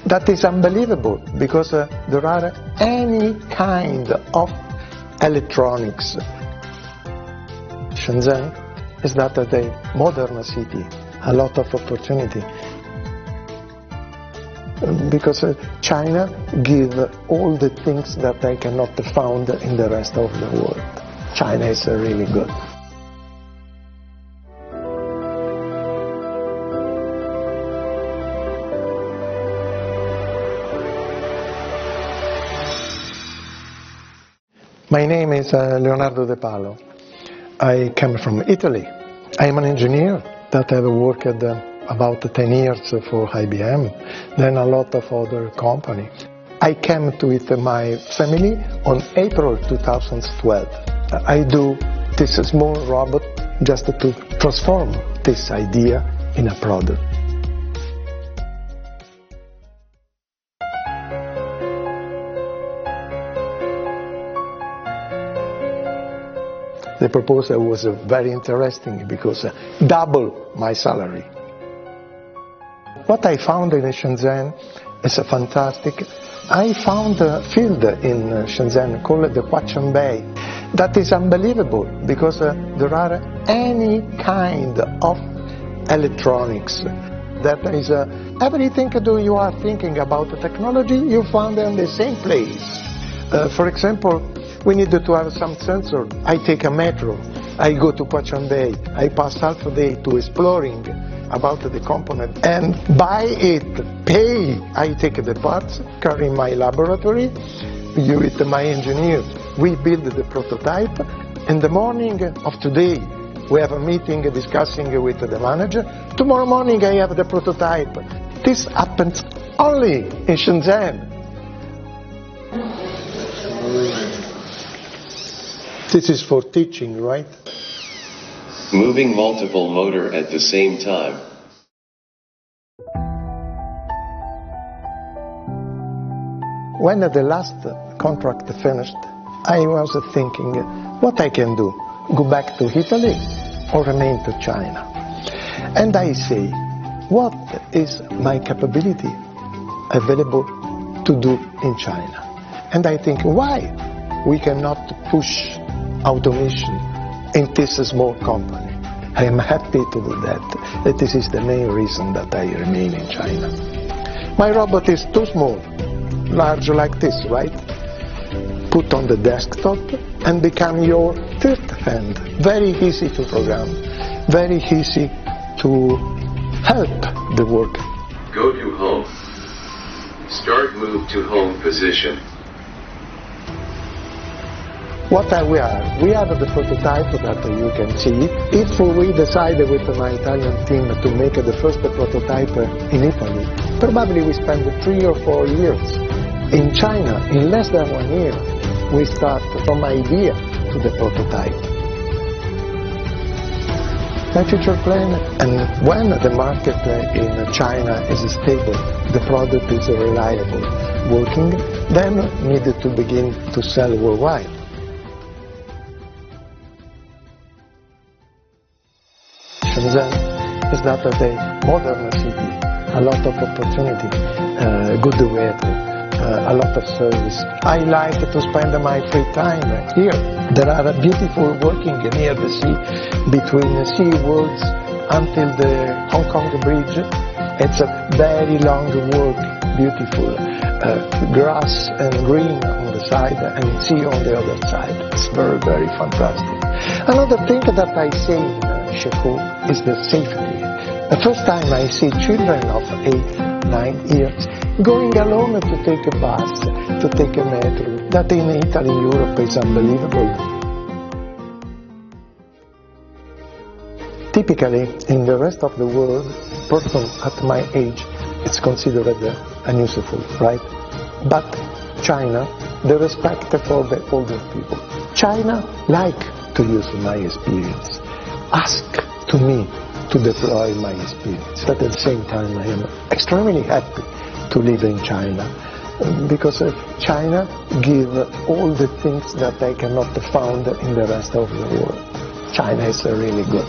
That is unbelievable, because there are any kind of electronics. Shenzhen is that a modern city, a lot of opportunity. Because China gives all the things that I cannot find in the rest of the world. China is really good. My name is Leonardo De Palo. I came from Italy. I am an engineer that have worked about 10 years for IBM, then a lot of other companies. I came to with my family on April 2012. I do this small robot just to transform this idea in a product. The proposal was very interesting because double my salary. What I found in Shenzhen is fantastic. I found a field in Shenzhen called the Bay that is unbelievable, because there are any kind of electronics. That is everything you are thinking about the technology, you found in the same place. For example, we need to have some sensor. I take a metro, I go to Bay, I pass half a day to exploring about the component and buy it, pay. I take the parts, carry in my laboratory, with my engineers. We build the prototype. In the morning of today, we have a meeting discussing with the manager. Tomorrow morning I have the prototype. This happens only in Shenzhen. This is for teaching, right? Moving multiple motor at the same time. When the last contract finished, I was thinking what I can do, go back to Italy or remain to China. And I say, what is my capability available to do in China? And I think, why we cannot push automation in this small company? I am happy to do that. This is the main reason that I remain in China. My robot is too small, large like this, right? Put on the desktop and become your third hand. Very easy to program, very easy to help the work. Go to home. Start move to home position. What we are? We have the prototype that you can see. If we decide with my Italian team to make the first prototype in Italy, probably we spend 3 or 4 years. In China, in less than 1 year, we start from idea to the prototype. My future plan, and when the market in China is stable, the product is reliable, working, then needed to begin to sell worldwide. Shenzhen is that a modern city, a lot of opportunity, good weather, a lot of service. I like to spend my free time here. There are beautiful working near the sea, between the sea worlds until the Hong Kong Bridge. It's a very long walk, beautiful. Grass and green on the side and sea on the other side. It's very, very fantastic. Another thing that I say in Shekou is the safety. The first time I see children of 8, 9 years going alone to take a bus, to take a metro. That in Italy, Europe is unbelievable. Typically, in the rest of the world, person at my age is considered unuseful, right? But China, the respect for the older people. China like to use my experience. Ask to me to deploy my experience. But at the same time, I am extremely happy to live in China, because China gives all the things that I cannot find in the rest of the world. China is really good.